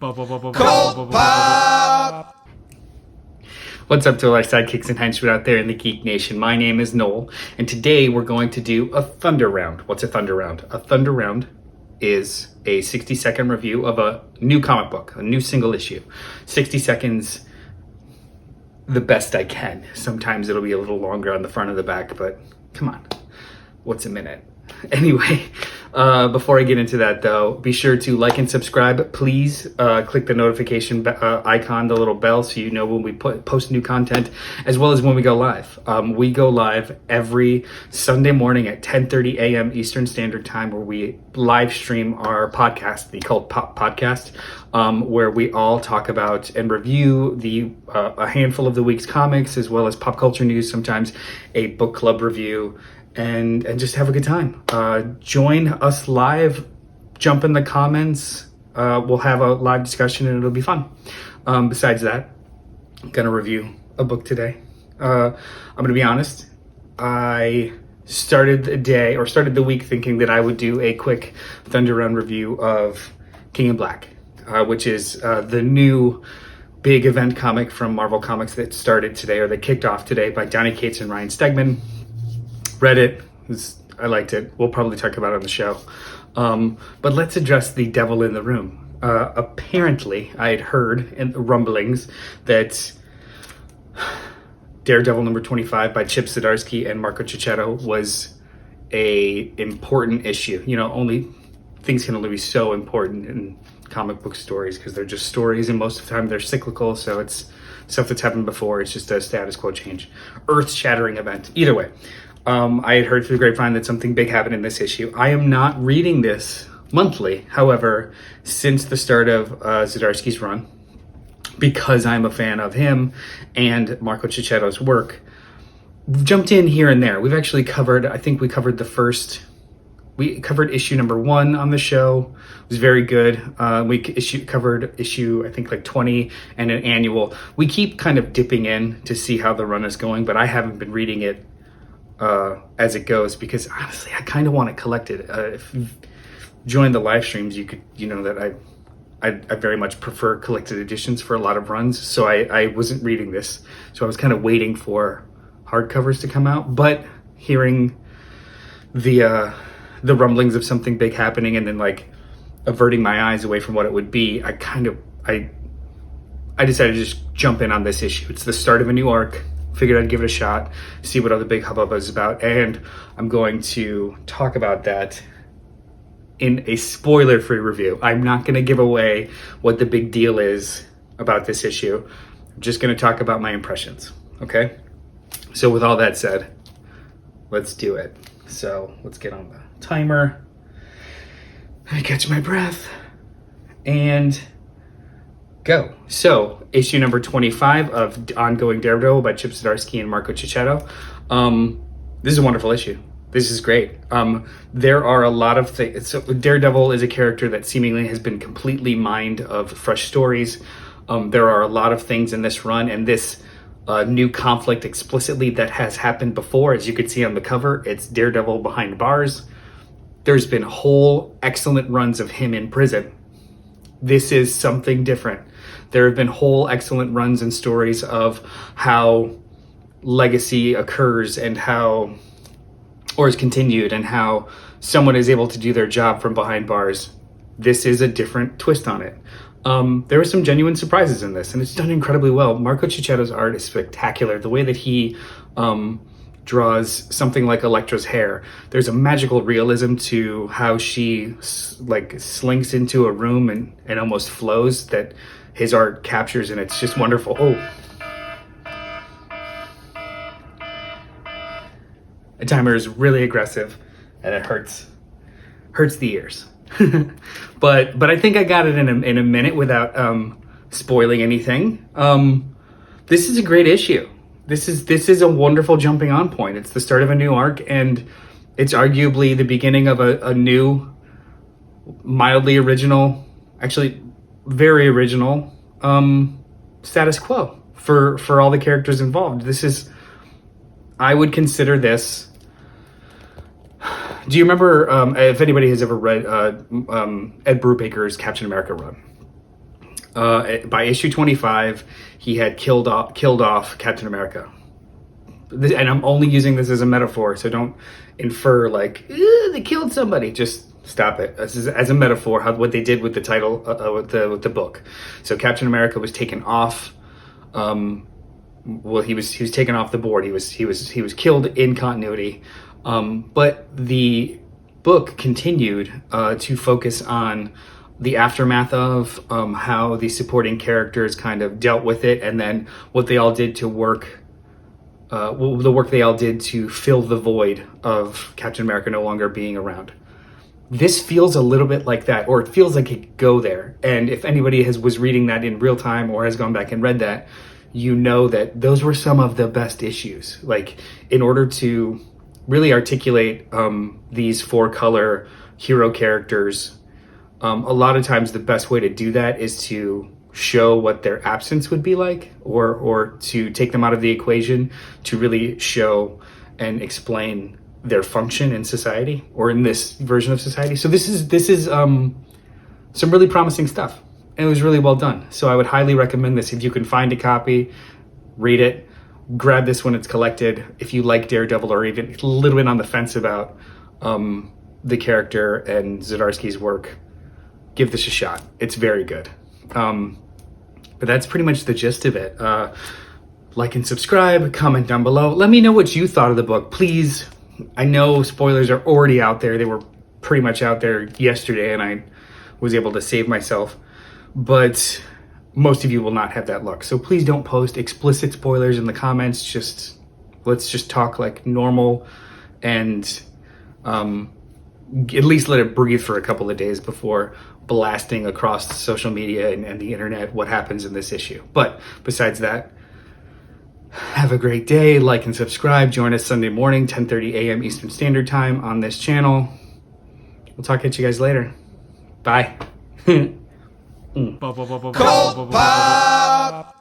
CultPop! What's up to all our sidekicks and henchmen out there in the Geek Nation? My name is Noel, and today we're going to do a Thunder Round. What's a Thunder Round? A Thunder Round is a 60-second review of a new comic book, a new single issue. 60 seconds, the best I can. Sometimes it'll be a little longer on the front or the back, but come on, what's a minute? Anyway, before I get into that though, be sure to like and subscribe. Please click the notification icon, the little bell, so you know when we post new content, as well as when we go live. We go live every Sunday morning at 10:30 a.m. Eastern Standard Time, where we live stream our podcast, the CultPop Podcast, where we all talk about and review a handful of the week's comics, as well as pop culture news, sometimes a book club review, and just have a good time. Join us live, jump in the comments. We'll have a live discussion and it'll be fun. Besides that, I'm gonna review a book today. I'm gonna be honest. I started the week thinking that I would do a quick Thunder Round review of King in Black, which is the new big event comic from Marvel Comics that started today, or that kicked off today, by Donny Cates and Ryan Stegman. Read it. I liked it. We'll probably talk about it on the show. But let's address the devil in the room. Apparently, I had heard in the rumblings that Daredevil number 25 by Chip Zdarsky and Marco Checchetto was a important issue. You know, things can only be so important in comic book stories because they're just stories, and most of the time they're cyclical, so it's stuff that's happened before. It's just a status quo change. Earth-shattering event. Either way. I had heard through the grapevine that something big happened in this issue. I am not reading this monthly. However, since the start of Zdarsky's run, because I'm a fan of him and Marco Checchetto's work, we've jumped in here and there. We've actually covered, we covered issue number 1 on the show. It was very good. We covered issue, I think, like 20 and an annual. We keep kind of dipping in to see how the run is going, but I haven't been reading it as it goes, because honestly, I kind of want it collected. If you've joined the live streams, you know that I very much prefer collected editions for a lot of runs. So I wasn't reading this, so I was kind of waiting for hardcovers to come out. But hearing the rumblings of something big happening, and then like averting my eyes away from what it would be, I decided to just jump in on this issue. It's the start of a new arc. Figured I'd give it a shot, see what other big hubbub is about, and I'm going to talk about that in a spoiler-free review. I'm not going to give away what the big deal is about this issue. I'm just going to talk about my impressions, okay? So with all that said, let's do it. So let's get on the timer. I catch my breath and go. So, issue number 25 of Ongoing Daredevil by Chip Zdarsky and Marco Checchetto. This is a wonderful issue. This is great. There are a lot of things. So Daredevil is a character that seemingly has been completely mined of fresh stories. There are a lot of things in this run, and this new conflict explicitly that has happened before. As you can see on the cover, it's Daredevil behind bars. There's been whole excellent runs of him in prison. This is something different. There have been whole excellent runs and stories of how legacy occurs and is continued, and how someone is able to do their job from behind bars. This is a different twist on it. There are some genuine surprises in this, and it's done incredibly well. Marco Checchetto's art is spectacular. The way that he draws something like Elektra's hair, there's a magical realism to how she slinks into a room and almost flows that his art captures, and it's just wonderful. The timer is really aggressive, and it hurts the ears. but I think I got it in a minute without spoiling anything. This is a great issue. This is a wonderful jumping on point. It's the start of a new arc, and it's arguably the beginning of a new, mildly original, actually very original status quo for all the characters involved. I would consider this. Do you remember, if anybody has ever read Ed Brubaker's Captain America run? By issue 25, he had killed off Captain America. And I'm only using this as a metaphor, so don't infer like they killed somebody. Just stop it. This is as a metaphor what they did with the title with the book. So Captain America was taken off. He was taken off the board. He was killed in continuity. But the book continued to focus on the aftermath of how the supporting characters kind of dealt with it, and then what they all did to the work they all did to fill the void of Captain America no longer being around. This feels a little bit like that, or it feels like it could go there. And if anybody was reading that in real time or has gone back and read that, you know that those were some of the best issues. Like, in order to really articulate these 4-color hero characters, a lot of times the best way to do that is to show what their absence would be like, or to take them out of the equation to really show and explain their function in society, or in this version of society. So this is some really promising stuff, and it was really well done. So I would highly recommend this. If you can find a copy, read it, grab this when it's collected. If you like Daredevil, or even a little bit on the fence about the character and Zdarsky's work, give this a shot. It's very good. But that's pretty much the gist of it. Like and subscribe, comment down below. Let me know what you thought of the book, please. I know spoilers are already out there. They were pretty much out there yesterday, and I was able to save myself. But most of you will not have that luck. So please don't post explicit spoilers in the comments. Let's just talk like normal, and at least let it breathe for a couple of days before blasting across social media and the internet what happens in this issue. But besides that, have a great day. Like and subscribe. Join us Sunday morning, 10:30 a.m. Eastern Standard Time on this channel. We'll talk at you guys later. Bye. CultPop.